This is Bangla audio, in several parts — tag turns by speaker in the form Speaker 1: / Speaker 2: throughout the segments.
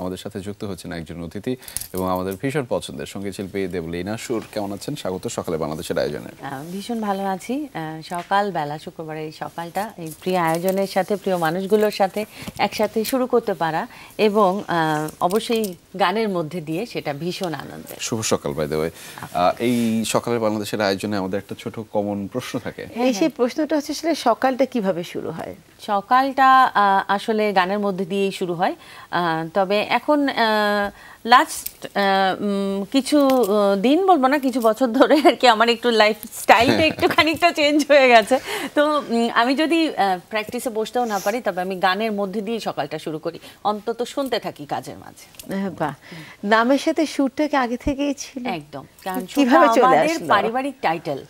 Speaker 1: আমাদের সাথে যুক্ত হচ্ছেন একজন অতিথি এবং আমাদের ভীষণ পছন্দের সঙ্গীত শিল্পী দেবলীনা সুর। কেমন আছেন? স্বাগত সকালে বাংলাদেশের আয়োজনে।
Speaker 2: ভীষণ ভালো আছি। সকালবেলা শুক্রবারের এই সকালটা এই প্রিয় আয়োজনের সাথে প্রিয় মানুষগুলোর সাথে একসাথে শুরু করতে পারা এবং অবশ্যই গানের মধ্যে দিয়ে সেটা ভীষণ আনন্দের।
Speaker 1: শুভ সকাল বাই দ্য ওয়ে। এই সকালের বাংলাদেশের আয়োজনে আমাদের একটা ছোট কমন প্রশ্ন থাকে।
Speaker 3: সেই প্রশ্নটা হচ্ছে আসলে সকালটা কিভাবে শুরু হয়?
Speaker 2: সকালটা আসলে গানের মধ্যে দিয়েই শুরু হয়, তবে এখন লাস্ট কিছু দিন বলবো না, কিছু বছর ধরে আর কি আমার একটু লাইফ স্টাইলটা একটু খানিকটা চেঞ্জ হয়ে গেছে। তো আমি যদি প্র্যাকটিসে বসতেও না পারি তবে আমি গানের মধ্যে দিয়ে সকালটা শুরু করি, অন্তত শুনতে থাকি কাজের মাঝে।
Speaker 3: বাহ, নামের সাথে সুরটা কি আগে থেকেই ছিল?
Speaker 2: একদম, কারণ
Speaker 3: কিভাবে চলে
Speaker 2: আমাদের
Speaker 3: আসলো?
Speaker 2: পারিবারিক টাইটেল।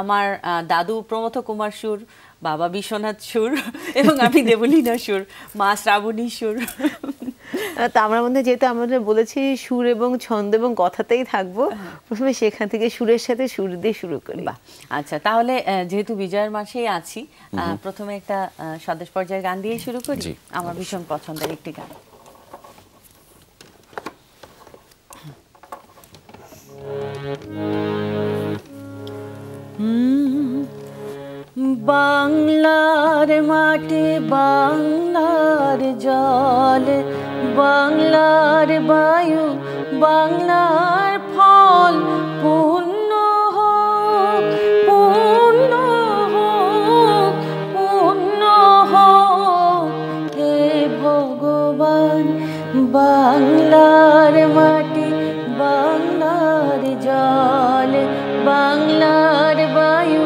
Speaker 2: আমার দাদু প্রমথ কুমার সুর, বাবা বিশ্বনাথ সুর এবং আমি দেবলীনা সুর, মা শ্রাবণী সুর।
Speaker 3: তা আমরা মধ্যে যেহেতু আমাদের বলেছি সুর এবং ছন্দ এবং কথাতেই থাকবো, প্রথমে সেখান থেকে সুরের সাথে সুর দিয়ে শুরু করি।
Speaker 2: আচ্ছা, তাহলে যেহেতু বিজয়ের মাসেই আছি, প্রথমে একটা স্বদেশ পর্যায়ের গান দিয়ে শুরু করি। আমার ভীষণ পছন্দের একটি গান। বাংলার মাটি, বাংলার জল, বাংলার বায়ু, বাংলার ফল, পূর্ণ হোক, পূর্ণ হোক, পূর্ণ হোক হে ভগবান। বাংলার মাটি, বাংলার জল, বাংলার বায়ু,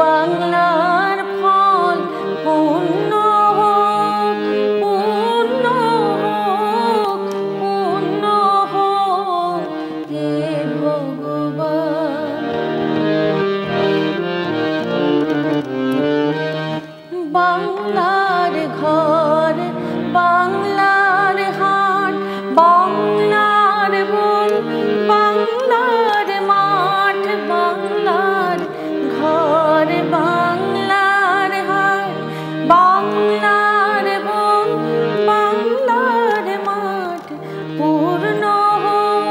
Speaker 2: বাংলার ফল, পূর্ণ হোক, পূর্ণ হোক, পূর্ণ হোক হে ভগবান। বাংলার ঘর, বাংলার হাট, বাংলার বন, বাংলার মাঠ, বাংলার ঘর, বাংলার হাট, বাংলার বন, বাংলার মাঠ, পূর্ণ হোক,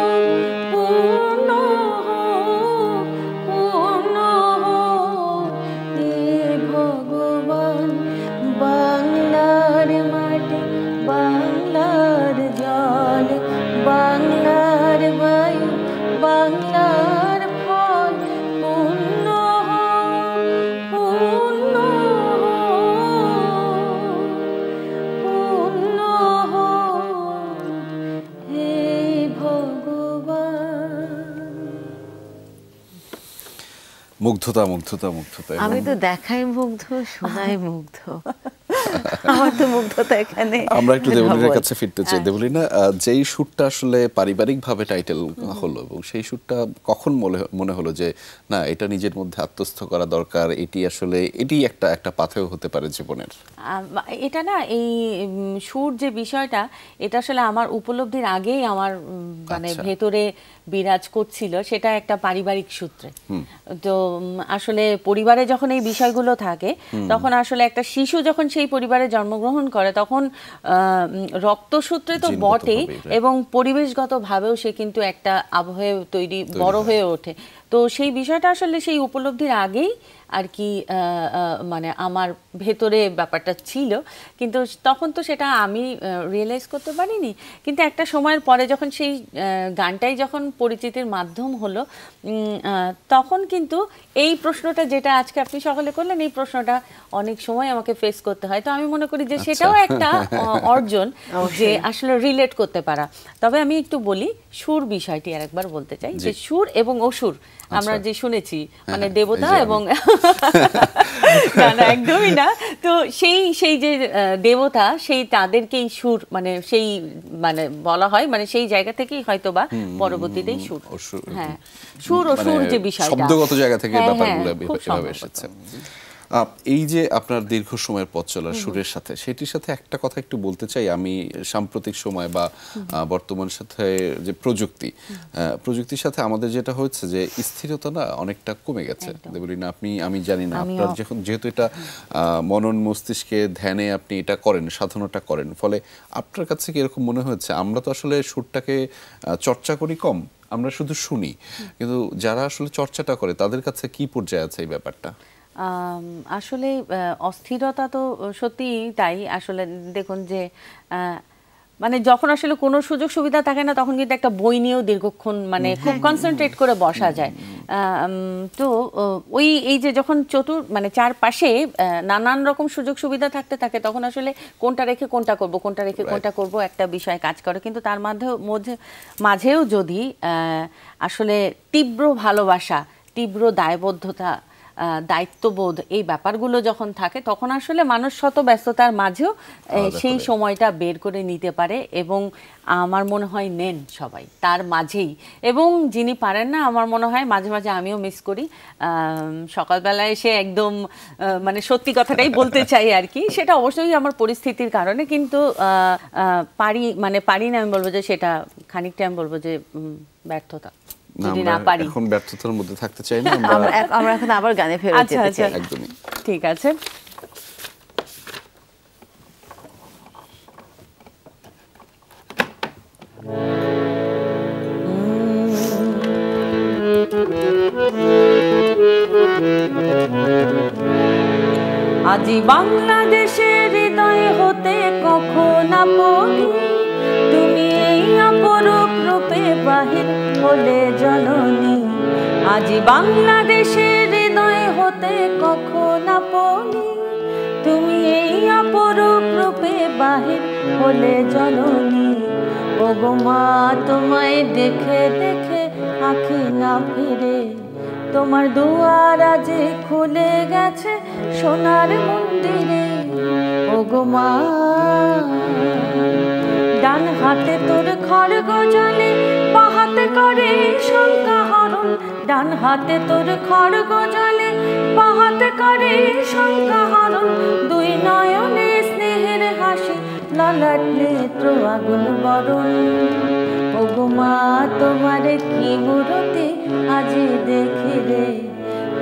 Speaker 2: পূর্ণ হোক, পূর্ণ হোক হে ভগবান। বাংলার মাটি, বাংলার জল, বাংলার বায়ু, বাংলার ফল, পূর্ণ হোক, পূর্ণ হোক, পূর্ণ হোক হে ভগবান।
Speaker 1: মুগ্ধতা মুগ্ধতা মুগ্ধতা।
Speaker 3: আমি তো দেখাই মুগ্ধ, শোনাই মুগ্ধ। আমার তো মুগ্ধতা এখানে।
Speaker 1: আমরা একটু দেবলীনার কাছে ফিরতে চাই। দেবলীনা, যেই সুরটা আসলে পারিবারিকভাবে টাইটেল হলো এবং সেই সুরটা কখন মনে হলো যে না, এটা নিজের মধ্যে আত্মস্থ করা দরকার, এটি আসলে এটি একটা পাথেয় হতে পারে জীবনের?
Speaker 2: এটা না, এই সুর যে বিষয়টা, এটা আসলে আমার উপলব্ধির আগেই আমার মানে ভেতরে বিরাজ করছিল, সেটা একটা পারিবারিক সূত্রে। তো আসলে পরিবারে যখন এই বিষয়গুলো থাকে তখন আসলে একটা শিশু যখন সেই পরিবারে জন্মগ্রহণ করে তখন রক্তসূত্রে তো বটেই এবং পরিবেশগতভাবেও সে কিন্তু একটা আবহে তৈরি বড় হয়ে ওঠে। তো সেই বিষয়টা আসলে সেই উপলব্ধির আগেই আর কি মানে আমার ভেতরে ব্যাপারটা ছিল, কিন্তু তখন তো সেটা আমি রিয়েলাইজ করতে পারিনি। কিন্তু একটা সময়ের পরে যখন সেই গানটাই যখন পরিচিতির মাধ্যম হলো, তখন কিন্তু এই প্রশ্নটা যেটা আজকে আপনি সকালে করলেন, এই প্রশ্নটা অনেক সময় আমাকে ফেস করতে হয়। তো আমি মনে করি যে সেটাও একটা অর্জন, যে আসলে রিলেট করতে পারা। তবে আমি একটু বলি সুর বিষয়টি আর একবার বলতে চাই, যে সুর এবং অসুর আমরা যে শুনেছি, মানে দেবতা এবং একদমই না। তো সেই যে দেবতা, সেই তাদেরকেই সুর মানে সেই মানে বলা হয়, মানে সেই জায়গা থেকেই হয়তো বা পরবর্তীতেই সুর, হ্যাঁ সুর ও সুর যে বিষয়টা
Speaker 1: শব্দগত জায়গা থেকে ব্যাপারগুলো এভাবে এসেছে। এই যে আপনার দীর্ঘ সময়ের পথ চলার সুরের সাথে, সেটির সাথে একটা কথা একটু বলতে চাই আমি। সাম্প্রতিক সময় বা বর্তমান সাথে যে প্রযুক্তির সাথে আমাদের যেটা হচ্ছে যে স্থিরতা না অনেকটা কমে গেছে। বলি না আপনি, আমি জানি না আপনার যেহেতু এটা মনন মস্তিষ্কে ধ্যানে আপনি এটা করেন, সাধনাটা করেন, ফলে আপনার কাছে কি এরকম মনে হচ্ছে আমরা তো আসলে সুরটাকে চর্চা করি কম, আমরা শুধু শুনি, কিন্তু যারা আসলে চর্চাটা করে তাদের কাছে কি পর্যায়ে আছে এই ব্যাপারটা?
Speaker 2: আসলে অস্থিরতা তো সত্যিই তাই। আসলে দেখুন যে মানে যখন আসলে কোনো সুযোগ সুবিধা থাকে না তখন কিন্তু একটা বই নিয়েও দীর্ঘক্ষণ মানে খুব কনসেন্ট্রেট করে বসা যায়। তো ওই এই যে যখন মানে চারপাশে নানান রকম সুযোগ সুবিধা থাকতে থাকে তখন আসলে কোনটা রেখে কোনটা করব, কোনটা রেখে কোনটা করব একটা বিষয় কাজ করে। কিন্তু তার মাঝেও যদি আসলে তীব্র ভালোবাসা, তীব্র দায়বদ্ধতা, দায়িত্ববোধ এই ব্যাপারগুলো যখন থাকে তখন আসলে মানুষ শত ব্যস্ততার মাঝেও সেই সময়টা বের করে নিতে পারে এবং আমার মনে হয় নেন সবাই তার মাঝেই। এবং যিনি পারেন না আমার মনে হয় মাঝে মাঝে আমিও মিস করি, সকালবেলায় এসে একদম মানে সত্যি কথাটাই বলতে চাই আর কি। সেটা অবশ্যই আমার পরিস্থিতির কারণে, কিন্তু পারি না আমি বলবো যে সেটা খানিকটা আমি বলবো যে ব্যর্থতা।
Speaker 1: এখন ব্যর্থতার মধ্যে থাকতে চাই না,
Speaker 3: আমরা এখন আবার গানে ফেরত যেতে চাই।
Speaker 1: একদমই
Speaker 2: ঠিক আছে। আজি বাংলাদেশের হৃদয় হতে কখন আপনি তুমি এই অপরূপ রূপে বাহির হলে জননী। আজি বাংলাদেশের হৃদয় হতে কখন আপনি তুমি এই অপরূপ রূপে বাহির হলে জননী। ওগো মা তোমায় দেখে দেখে আঁখি না ফিরে, তোমার দুয়ার আজ খুলে গেছে সোনার মন্দিরে। ওগো মা ডান হাতে তোর খড়গ জলে, বাঁ হাতে করে শঙ্কা হরণ। ডান হাতে তোর খড়গ জলে, বাঁ হাতে করে শঙ্কা হরণ। দুই নয়নে স্নেহের হাসি, ললাট নেত্র আগুন বরণ। ওগো মা তোমার কি মূরতি আজি দেখি রে,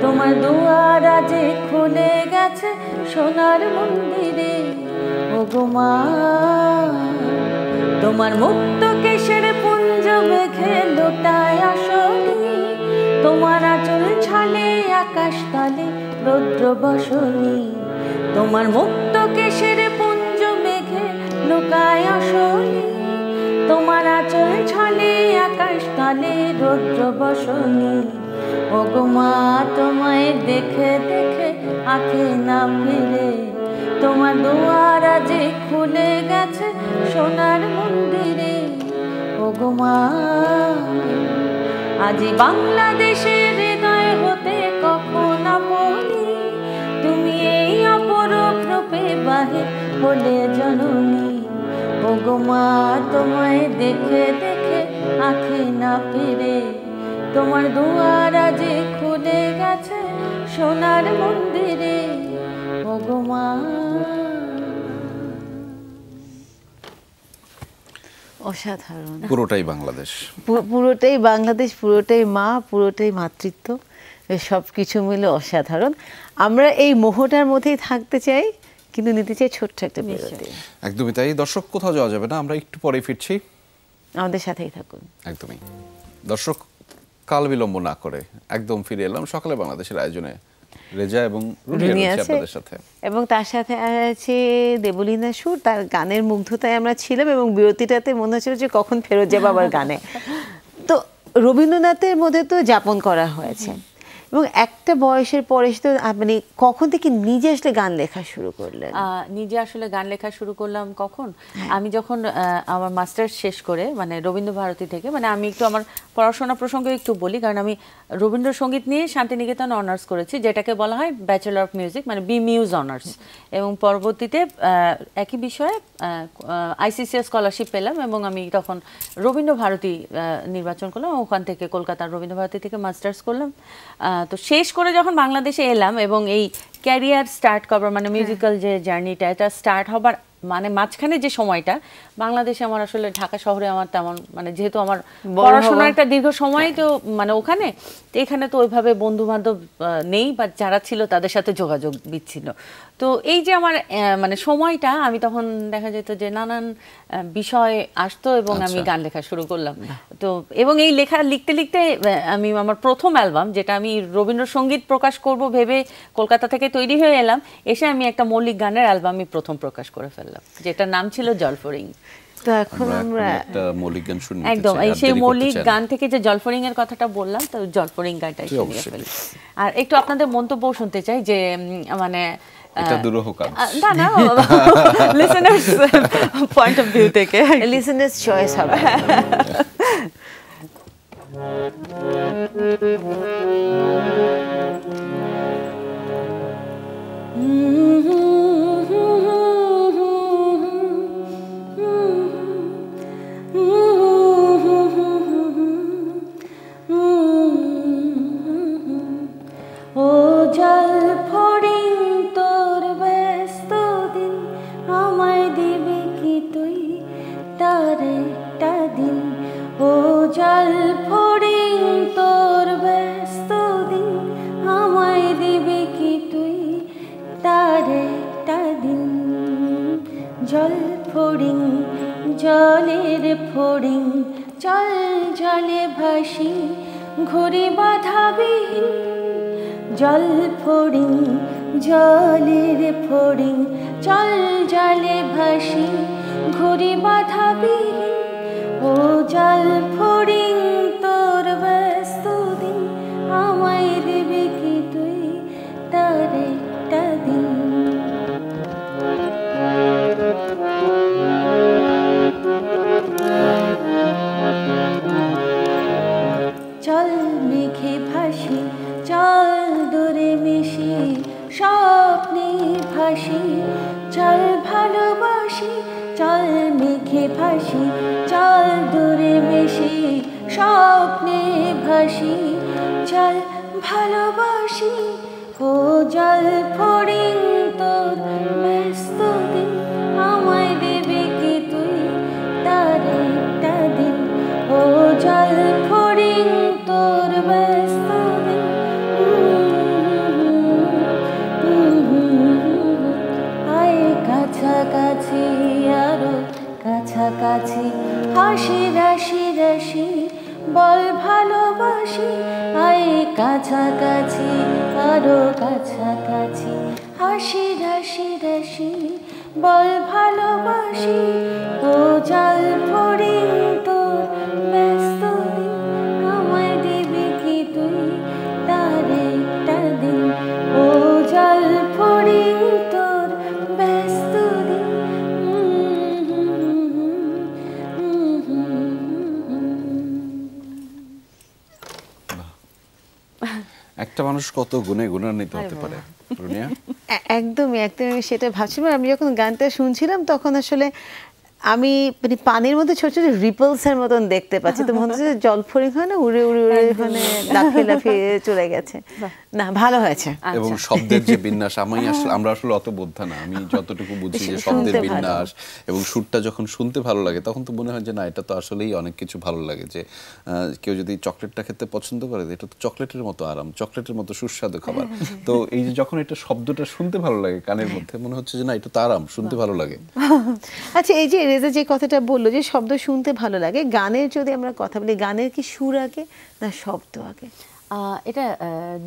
Speaker 2: তোমার দুয়ার আজ খুলে গেছে সোনার মন্দিরে। ওগো মা তোমার মুক্ত কেশের পুঞ্জ মেঘে লোটায় আসনি, তোমার আঁচল ছালে আকাশ তলে রৌদ্র বসনি। তোমার মুক্ত কেশের পুঞ্জ মেঘে লুকায় আসনি, তোমার আঁচল ছালে আকাশ তলে রৌদ্র বসনি। ওগো মা তোমায় দেখে দেখে আঁখি না ফিরে, তোমার দুয়ার আজ খুলে গেছে সোনার মন্দিরে। ওগো মা আজি বাংলাদেশের হৃদয় হতে কখন আপনি তুমি এই অপরূপ রূপে বাহির হলে জননী। ওগো মা তোমায় দেখে দেখে আঁখি না ফিরে, তোমার দুয়ার আজ খুলে গেছে সোনার মন্দিরে। ওগো মা।
Speaker 3: অসাধারণ।
Speaker 1: পুরোটাই বাংলাদেশ,
Speaker 3: পুরোটাই বাংলাদেশ, পুরোটাই মা, পুরোটাই মাতৃত্ব, সব কিছু মিলে অসাধারণ। আমরা এই মোহটার মধ্যেই থাকতে চাই, কিন্তু নিতে চাই ছোট্ট একটা বিরতি।
Speaker 1: একদমই তাই। দর্শক কোথাও যাওয়া যাবে না, আমরা একটু পরে ফিরছি,
Speaker 3: আমাদের সাথেই থাকুন।
Speaker 1: একদমই। দর্শক কাল বিলম্ব না করে একদম ফিরে এলাম সকালে বাংলাদেশের আয়োজনে। রেজা এবং রুনি আছে আপনাদের সাথে, এবং
Speaker 3: তার সাথে আছে দেবলীনা সুর। তার গানের মুগ্ধতায় আমরা ছিলাম এবং বিরতিটাতে মনে হচ্ছিল যে কখন ফেরত যাবো আবার গানে। তো রবীন্দ্রনাথের মধ্যে তো যাপন করা হয়েছে, এবং একটা বয়সের পরে তো মানে কখন থেকে নিজে আসলে গান লেখা শুরু করলেন?
Speaker 2: নিজে আসলে গান লেখা শুরু করলাম কখন, আমি যখন আমার মাস্টার্স শেষ করে মানে রবীন্দ্রভারতী থেকে, মানে আমি একটু আমার পড়াশোনা প্রসঙ্গে একটু বলি, কারণ আমি রবীন্দ্রসঙ্গীত নিয়ে শান্তিনিকেতন অনার্স করেছি, যেটাকে বলা হয় ব্যাচেলর অফ মিউজিক, মানে BMUS অনার্স। এবং পরবর্তীতে একই বিষয়ে ICCR স্কলারশিপ পেলাম এবং আমি তখন রবীন্দ্রভারতী নির্বাচন করলাম, ওখান থেকে কলকাতার রবীন্দ্রভারতী থেকে মাস্টার্স করলাম। তো শেষ করে যখন বাংলাদেশে এলাম এবং এই ক্যারিয়ার স্টার্ট করবার মানে মিউজিক্যাল যে জার্নিটা এটা স্টার্ট হবার মানে মাঝখানে যে সময়টা বাংলাদেশে আমার আসলে ঢাকা শহরে আমার তেমন মানে যেহেতু আমার পড়াশোনার একটা দীর্ঘ সময় তো মানে ওখানে তো এখানে তো ওইভাবে বন্ধু বান্ধব নেই বা যারা ছিল তাদের সাথে যোগাযোগ বিচ্ছিন্ন। তো এই যে আমার মানে সময়টা আমি তখন দেখা যেত যে নানান বিষয় আসতো এবং আমি গান লেখা শুরু করলাম। তো এবং এই লেখা লিখতে লিখতে আমি আমার প্রথম অ্যালবাম যেটা আমি রবীন্দ্রসঙ্গীত প্রকাশ করব ভেবে কলকাতা থেকে তৈরি হয়ে এলাম, এসে আমি একটা মৌলিক গানের অ্যালবামই প্রথম প্রকাশ করে ফেললাম যেটার নাম ছিল জলফরিং।
Speaker 3: তো এখন আমরা
Speaker 1: একটা মৌলিক গান শুনতে
Speaker 2: একদম এই সেই মৌলিক গান থেকে যে জলফরিং এর কথাটা বললাম তো জলফরিং গানটাই শুনিয়ে ফেলি। আর একটু আপনাদের মন্তব্য শুনতে চাই যে মানে
Speaker 1: এটা দুরূহ কাজ
Speaker 2: না না লিসেনার্স পয়েন্ট অফ ভিউ থেকে
Speaker 3: লিসেনার্স চয়েস হবে।
Speaker 4: ও জলফড়িং তোর ব্যস্ত দিন আমায় দিবি কি তুই তার একটা দিন। ও জলফড়িং তোর ব্যস্ত দিন আমায় দিবি কি তুই তার একটা দিন। জলফড়িং জলের ফড়িং চল জলে ভাসি ঘুরি বাধাবিহীন। জলফড়িং জলের ফড়িং চল জলে ভাসি ঘুরি বাধাবিহীন। ও জলফড়িং তোর ব্যস্ত দিন আমায় দেবে কি তুই তার একটা দিন। চল মেঘে ভাসি চল দূরে মিশি স্বপ্নে ভাসি চল ভালোবাসি। চল মেঘে ভাসি চল দূরে মিশি স্বপ্নে ভাসি চল ভালোবাসি। ও জলফড়িং তোর ব্যস্ত দিন আমায় দেবে কি তুই তার একটা দিন। ও জলফড়িং তোর ব্যস্ত দিন আয় কাছাকাছি আরো কাছাকাছি হাসি রাশি রাশি বল ভালোবাসি। আয় কাছাকাছি আরো কাছাকাছি হাসি রাশি রাশি বল ভালোবাসি। ও জলফড়িং তোর ব্যস্ত দিন আমায় দিবি কি তুই তার একটা দিন। ও জলফড়িং তোর ব্যস্ত দিন।
Speaker 1: একটা মানুষ কত গুণে গুণান্বিত হতে পারে রুনিয়া।
Speaker 3: একদমই একদমই আমি সেটা ভাবছিলাম। আমি যখন গানটা শুনছিলাম তখন আসলে আমি মানে পানির মধ্যে ছোট ছোট রিপলসের মতন দেখতে পাচ্ছি। তো মনে হচ্ছে জলফড়িং হয় না উড়ে উড়ে উড়ে ওখানে লাফিয়ে লাফিয়ে চলে গেছে। না ভালো হয়েছে।
Speaker 1: এবং শব্দের যে বিন্যাস আমরা আসলে অত বোদ্ধা না, আমি যতটুকু বুঝি যে শব্দের বিন্যাস এবং সুরটা যখন শুনতে ভালো লাগে তখন তো মনে হয় যে না এটা তো আসলেই অনেক কিছু ভালো লাগে। যে কেউ যদি চকলেটটা খেতে পছন্দ করে এটা তো চকলেটের মতো আরাম, চকলেটের মতো সুস্বাদু খাবার। তো এই যে যখন এটা শব্দটা শুনতে ভালো লাগে কানের মধ্যে মনে হচ্ছে যে না এটা তো আরাম, শুনতে ভালো লাগে।
Speaker 3: আচ্ছা এই যে রেজা যে কথাটা বললো যে শব্দ শুনতে ভালো লাগে, গানের যদি আমরা কথা বলি গানের কি সুর আগে না শব্দ আগে?
Speaker 2: এটা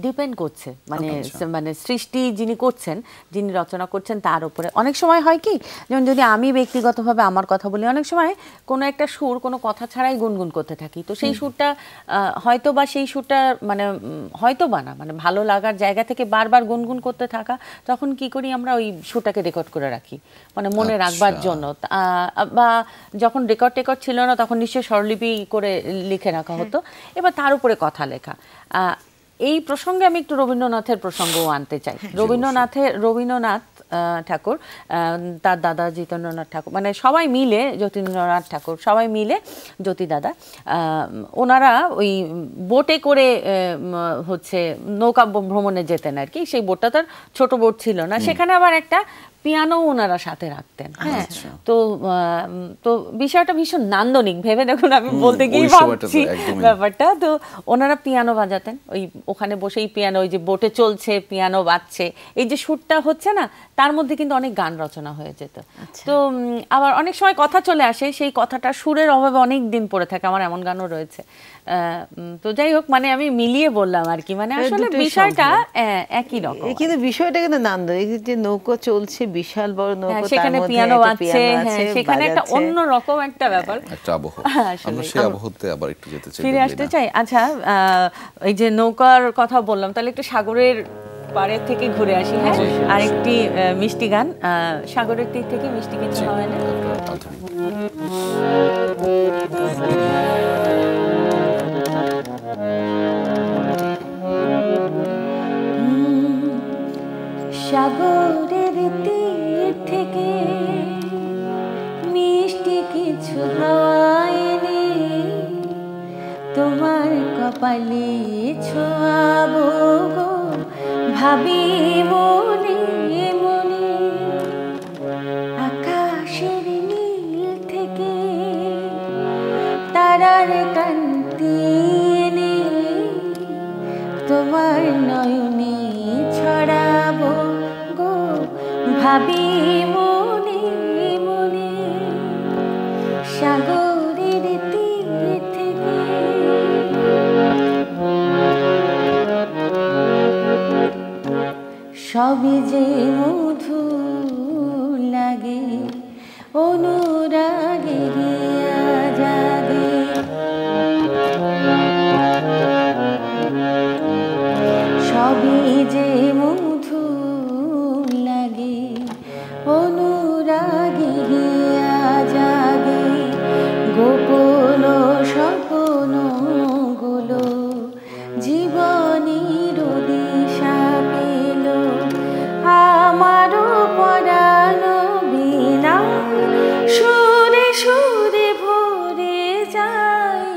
Speaker 2: ডিপেন্ড করছে মানে মানে সৃষ্টি যিনি করছেন, যিনি রচনা করছেন তার উপরে। অনেক সময় হয় কি, যেমন যদি আমি ব্যক্তিগতভাবে আমার কথা বলি, অনেক সময় কোনো একটা সুর কোনো কথা ছাড়াই গুনগুন করতে থাকি, তো সেই সুরটা হয়তো বা সেই সুরটা মানে হয়তো বা না মানে ভালো লাগার জায়গা থেকে বারবার গুনগুন করতে থাকা, তখন কি করি আমরা ওই সুরটাকে রেকর্ড করে রাখি মানে মনে রাখবার জন্য। বা যখন রেকর্ড ছিল না তখন নিশ্চয়ই স্বরলিপি করে লিখে রাখা হতো, এবার তার উপরে কথা লেখা। এই প্রসঙ্গে আমি একটু রবীন্দ্রনাথের প্রসঙ্গও আনতে চাই। রবীন্দ্রনাথ ঠাকুর, তার দাদা জিতেন্দ্রনাথ ঠাকুর, মানে সবাই মিলে, যতীন্দ্রনাথ ঠাকুর, সবাই মিলে, জ্যোতি দাদা, ওনারা ওই বোটে করে হচ্ছে নৌকা ভ্রমণে যেতেন আর কি। সেই বোটটা তার ছোট বোট ছিল না, সেখানে আবার একটা পিয়ানো ওনারা সাথে রাখতেন। হ্যাঁ, তো তো বিষয়টা ভীষণ নান্দনিক, ভেবে দেখুন, আমি বলতে গিয়ে ভাবছি ব্যাপারটা। তো ওনারা পিয়ানো বাজাতেন, ওই ওখানে বসেই পিয়ানো, ওই যে বোটে চলছে পিয়ানো বাজছে, এই যে সুরটা হচ্ছে না, তার মধ্যে কিন্তু অনেক গান রচনা হয়ে যেত। তো আবার অনেক সময় কথা চলে আসে, সেই কথাটা সুরের অভাবে অনেক দিন পড়ে থাকে, আমার এমন গানও রয়েছে। তো যাই হোক, মানে আমি মিলিয়ে বললাম আর কি, মানে আসলে বিষয়টা একই রকম,
Speaker 3: কিন্তু বিষয়টা কিন্তু নান্দনিক, যে নৌকো চলছে, বিশাল বড় নৌকো,
Speaker 2: সেখানে পিয়ানো বাজছে, সেখানে একটা অন্য রকম একটা ব্যাপার,
Speaker 1: একটা আবহ। আমরা সেই আবহতে আবার একটু যেতে চাই,
Speaker 2: ফিরে আসতে চাই। আচ্ছা, এই যে নৌকার কথা বললাম, তাহলে একটু সাগরের পাড়ের থেকে ঘুরে আসি। হ্যাঁ, আরেকটি মিষ্টি গান, সাগরের তীর থেকে মিষ্টি কিছু হয় না।
Speaker 4: সাগরের তীর থেকে মিষ্টি কিছু হাওয়ায় তোমার কপালে ছোঁয়াবো গো, ভাবি মনে মনে। আকাশের নীল থেকে তারার কান্তি এনে তোমার নয়নে ছড়াবো গো, ভাবি মনে মনে। সাগরের তীর থেকে সবই যে মধু লাগে, অনুরাগে জাগে। সবই যে মধু লাগে, অনুরাগে জাগে। গোপন স্বপ্ন গুলো জীবনের দিশা পেল, আমারও পরানো বিনা সুরে সুরে ভরে যায়।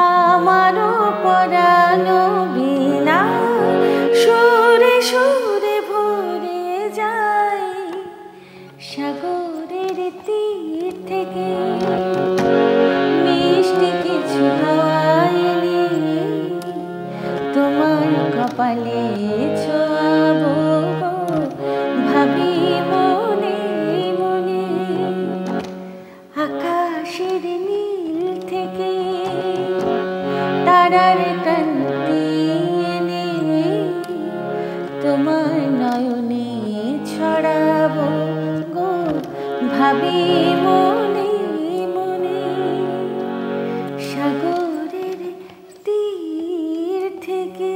Speaker 4: আমারও পরানো বিনা সুরে সুরে ভরে যায়। সাগরের তীর থেকে মিষ্টি কিছু হাওয়ায় তোমার কপালে ছোঁয়াবো গো, ভাবি মনে মনে। আকাশের নীল থেকে তারার কান্তি এনে তোমার নয়নে ছড়াবো গো, ভাবি মনে মনে। সাগরের তীর থেকে।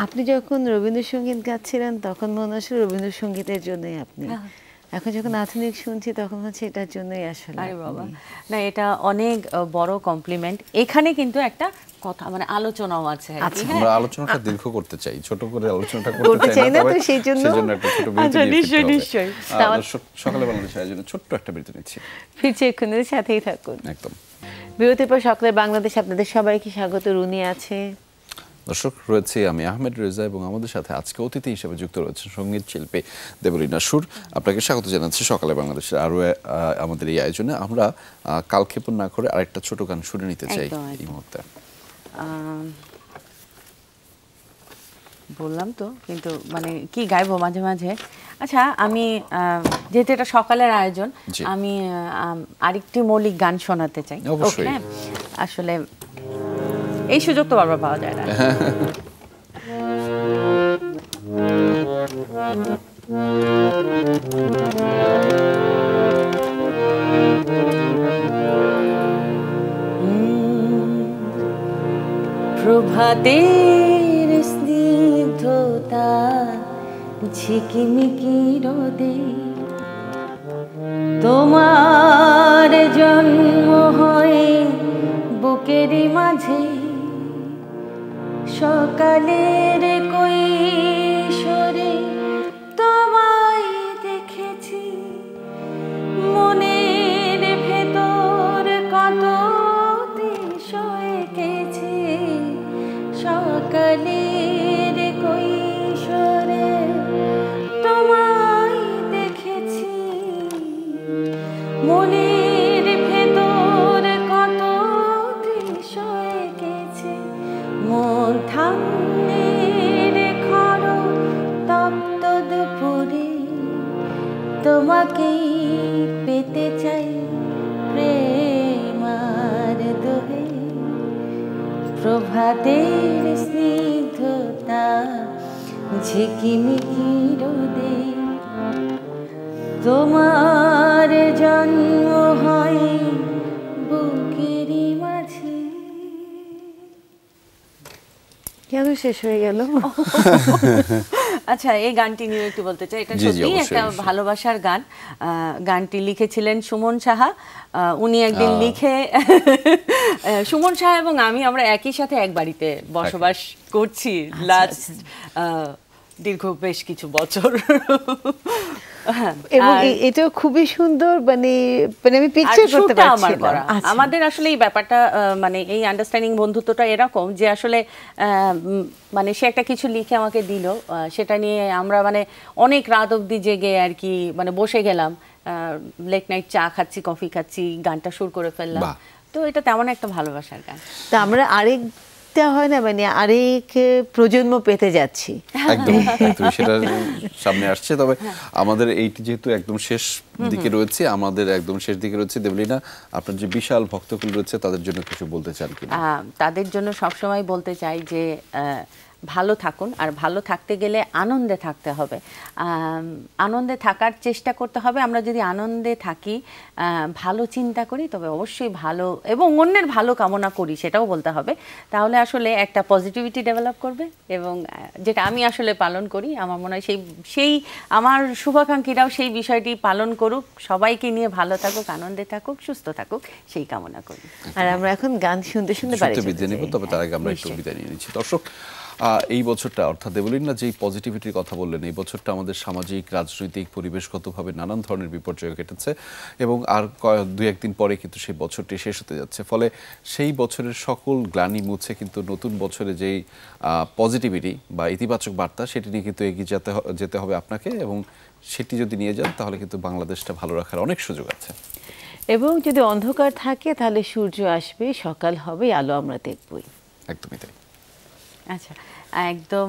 Speaker 3: আপনি যখন রবীন্দ্রসঙ্গীত গাচ্ছিলেন তখন মনে হচ্ছিল রবীন্দ্রসঙ্গীতের জন্যই আপনি, এখন যখন আধুনিক শুনছি তখন হচ্ছে এটার জন্যই আসলে।
Speaker 2: আরে বাবা, না, এটা অনেক বড় কমপ্লিমেন্ট। এখানে কিন্তু একটা কথা, মানে আলোচনাও আছে আর কি।
Speaker 1: আমরা আলোচনাটা দীর্ঘ করতে চাই, ছোট করে আলোচনাটা করতে চাই না, তবে সেজন্য একটা ছোট বিরতি নিয়ে
Speaker 2: নিশ্চয়ই
Speaker 1: সকালে বাংলাদেশের আয়োজনে ছোট্ট একটা বিরতি নিচ্ছি,
Speaker 3: ফিরছে এক্ষুনি, সাথেই থাকুন।
Speaker 1: একদম।
Speaker 3: বিরতির পর সকালে বাংলাদেশ আপনাদের সবাইকে স্বাগত। রুনি আছে,
Speaker 1: দর্শক রয়েছে আমি আহমেদ রেজা, এবং আমাদের সাথে আজকে অতিথি হিসেবে যুক্ত রয়েছেন সঙ্গীত শিল্পী দেবলীনা সুর। আপনাকে স্বাগত জানাচ্ছি সকালে বাংলাদেশের আরও আমাদের এই আয়োজনে। আমরা কালক্ষেপণ না করে আরেকটা ছোট গান শুনে নিতে চাই এই মুহূর্তে।
Speaker 2: বললাম তো, কিন্তু মানে কি গাইবো মাঝে মাঝে। আচ্ছা, আমি যেহেতু এটা সকালের আয়োজন, আমি আরেকটি মৌলিক গান শোনাতে চাই।
Speaker 1: অবশ্যই।
Speaker 2: আসলে এই সুযোগ তো বারবার পাওয়া যায় না। প্রভাতের স্নিগ্ধতা ঝিকিমিকি রোদে তোমার জন্ম হয়ে বুকের মাঝে, সকালের কৈশোরে
Speaker 4: প্রভাতের স্নিগ্ধতা ঝিকিমিকি রোদে তোমার জন্ম হয় বুকেরই মাঝে।
Speaker 3: কেন শেষ হয়ে গেল?
Speaker 2: আচ্ছা, এই গানটি নিয়ে একটু বলতে চাই। এটা
Speaker 1: জি, জি,
Speaker 2: সত্যি
Speaker 1: অবশ্যই,
Speaker 2: একটা
Speaker 1: অবশ্যই।
Speaker 2: ভালোবাসার গান। গানটি লিখেছিলেন সুমন সাহা। উনি একদিন লিখে সুমন সাহা এবং আমরা একই সাথে এক বাড়িতে বসবাস করছি লাস্ট দীর্ঘ বেশ কিছু বছর।
Speaker 3: এবং
Speaker 2: আর
Speaker 3: এটা খুবই সুন্দর, মানে মানে আমি
Speaker 2: আর
Speaker 3: পিকচার করতে
Speaker 2: সুরটা আমার
Speaker 3: পারছি
Speaker 2: করা।
Speaker 3: না।
Speaker 2: আমাদের আসলে এই ব্যাপারটা মানে এই আন্ডারস্ট্যান্ডিং বন্ধুত্বটা এরকম যে আসলে মানে সে একটা কিছু লিখে আমাকে দিল, সেটা নিয়ে আমরা মানে অনেক রাত অবধি জেগে আর কি মানে বসে গেলাম, লেট নাইট চা খাচ্ছি, কফি খাচ্ছি, গানটা সুর করে ফেললাম।
Speaker 1: বাহ।
Speaker 2: তো এটা তেমন একটা ভালোবাসার গান।
Speaker 3: তা আমরা আরেকটা হয় না, মানে আরেক প্রজন্ম পেতে যাচ্ছি।
Speaker 1: একদম একদম সেটা সামনে আসছে। তবে আমাদের এইটি যেহেতু একদম শেষ দিকে রয়েছে, আমাদের একদম শেষ দিকে রয়েছে, দেবলীনা আপনার যে বিশাল ভক্তকুল রয়েছে তাদের জন্য কিছু বলতে চান কিনা?
Speaker 2: তাদের জন্য সবসময় বলতে চাই যে ভালো থাকুন, আর ভালো থাকতে গেলে আনন্দে থাকতে হবে, আনন্দে থাকার চেষ্টা করতে হবে। আমরা যদি আনন্দে থাকি, ভালো চিন্তা করি, তবে অবশ্যই ভালো এবং অন্যের ভালো কামনা করি, সেটাও বলতে হবে, তাহলে আসলে একটা পজিটিভিটি ডেভেলপ করবে। এবং যেটা আমি আসলে পালন করি, আমার মনে হয় সেই আমার শুভাকাঙ্ক্ষীরাও সেই বিষয়টি পালন করুক, সবাইকে নিয়ে ভালো থাকুক, আনন্দে থাকুক, সুস্থ থাকুক, সেই কামনা করি।
Speaker 3: আর আমরা এখন গান শুনতে শুনতে বাড়ি
Speaker 1: শুনতে বিদায়
Speaker 3: চলে
Speaker 1: নেব,
Speaker 3: যাই।
Speaker 1: তবে তার আগে আমরা একটু বিদায় নিয়ে নিচ্ছি। দর্শক, এই বছরটা অর্থাৎ দেবলীনা যেই পজিটিভিটির কথা বললেন, এই বছরটা আমাদের সামাজিক, রাজনৈতিক, পরিবেশগতভাবে নানান ধরনের বিপর্যয় কেটেছে এবং আর দুই একদিন পরে কিন্তু সেই বছরটি শেষ হতে যাচ্ছে। ফলে সেই বছরের সকল গ্লানি মুছে কিন্তু নতুন বছরে যেই পজিটিভিটি বা ইতিবাচক বার্তা, সেটি নিয়ে কিন্তু এগিয়ে যেতে হবে আপনাকে, এবং সেটি যদি নিয়ে যান তাহলে কিন্তু বাংলাদেশটা ভালো রাখার অনেক সুযোগ আছে।
Speaker 3: এবং যদি অন্ধকার থাকে তাহলে সূর্য আসবে, সকাল হবে, আলো আমরা দেখবই।
Speaker 1: একদমই তাই।
Speaker 2: আচ্ছা, একদম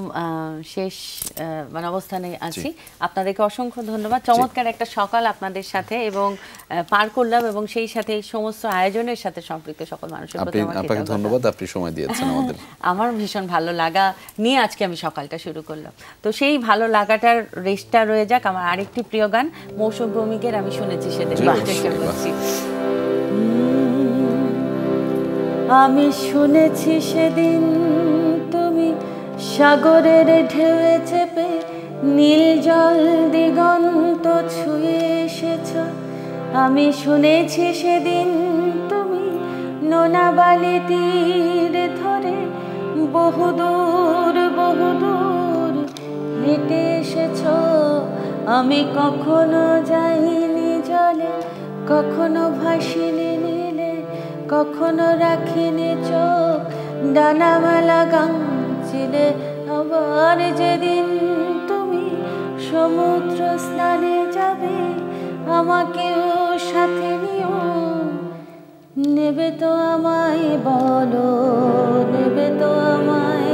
Speaker 2: শেষ মানে অবস্থানে আছি। আপনাদেরকে অসংখ্য ধন্যবাদ। চমৎকার একটা সকাল আপনাদের সাথে এবং পার করলাম, এবং সেই সাথে সমস্ত আয়োজনের সাথে সম্পৃক্ত সকল মানুষের প্রতি আমার
Speaker 1: আপনাকে ধন্যবাদ, আপনি সময় দিয়েছেন আমাদের।
Speaker 2: আমার ভীষণ ভালো লাগা নিয়ে আজকে আমি সকালটা শুরু করলাম। তো সেই ভালো লাগাটার রেশটা রয়ে যাক আমার আরেকটি প্রিয় গান মৌসুম ভৌমিকের আমি শুনেছি সেদিন। চেষ্টা করছি।
Speaker 4: আমি শুনেছি সেদিন তুমি সাগরের ঢেউয়ে চেপে নীল জল দিগন্ত ছুঁয়ে এসেছ। আমি শুনেছি সেদিন তুমি নোনা বালি তীর ধরে বহুদূর বহুদূর হেঁটে এসেছ। আমি কখনো যাইনি জলে, কখনো ভাসিনি নীলে, কখনো রাখিনি চোখ ডানামেলা গান ছিলে। আবার যেদিন তুমি সমুদ্র স্নানে যাবে, আমাকেও সাথে নিও। নেবে তো আমায়, বলো নেবে তো আমায়।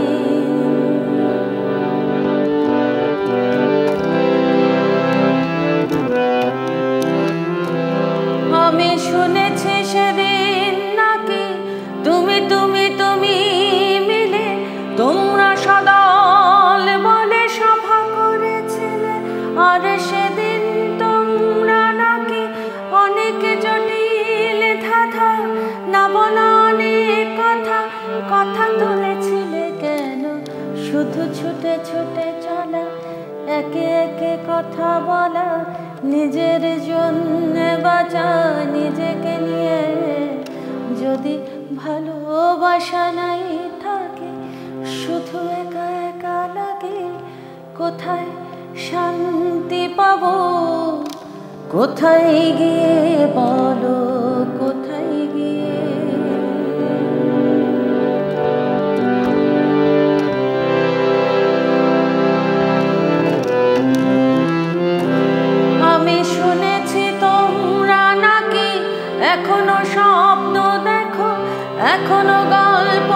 Speaker 4: আমি শুনেছি সেদিন নাকি তুমি তুমি তুমি মিলে তোমরা সদল বলে সভা করেছিলে। আর সেদিন তোমরা নাকি অনেক জটিল ধাঁধা না বলা অনেক কথা কথা তুলেছিলে। কেন শুধু ছুটে ছুটে চলা, একে একে কথা বলা, নিজের জন্য বাঁচা নিজেকে নিয়ে। যদি ভালোবাসা নাই থাকে, শুধু একা একা লাগে, কোথায় শান্তি পাবো, কোথায় গিয়ে বলো, কোথায় গিয়ে। আমি শুনেছি তোমরা নাকি এখনো স্বপ্ন দেখো, এখনো গল্প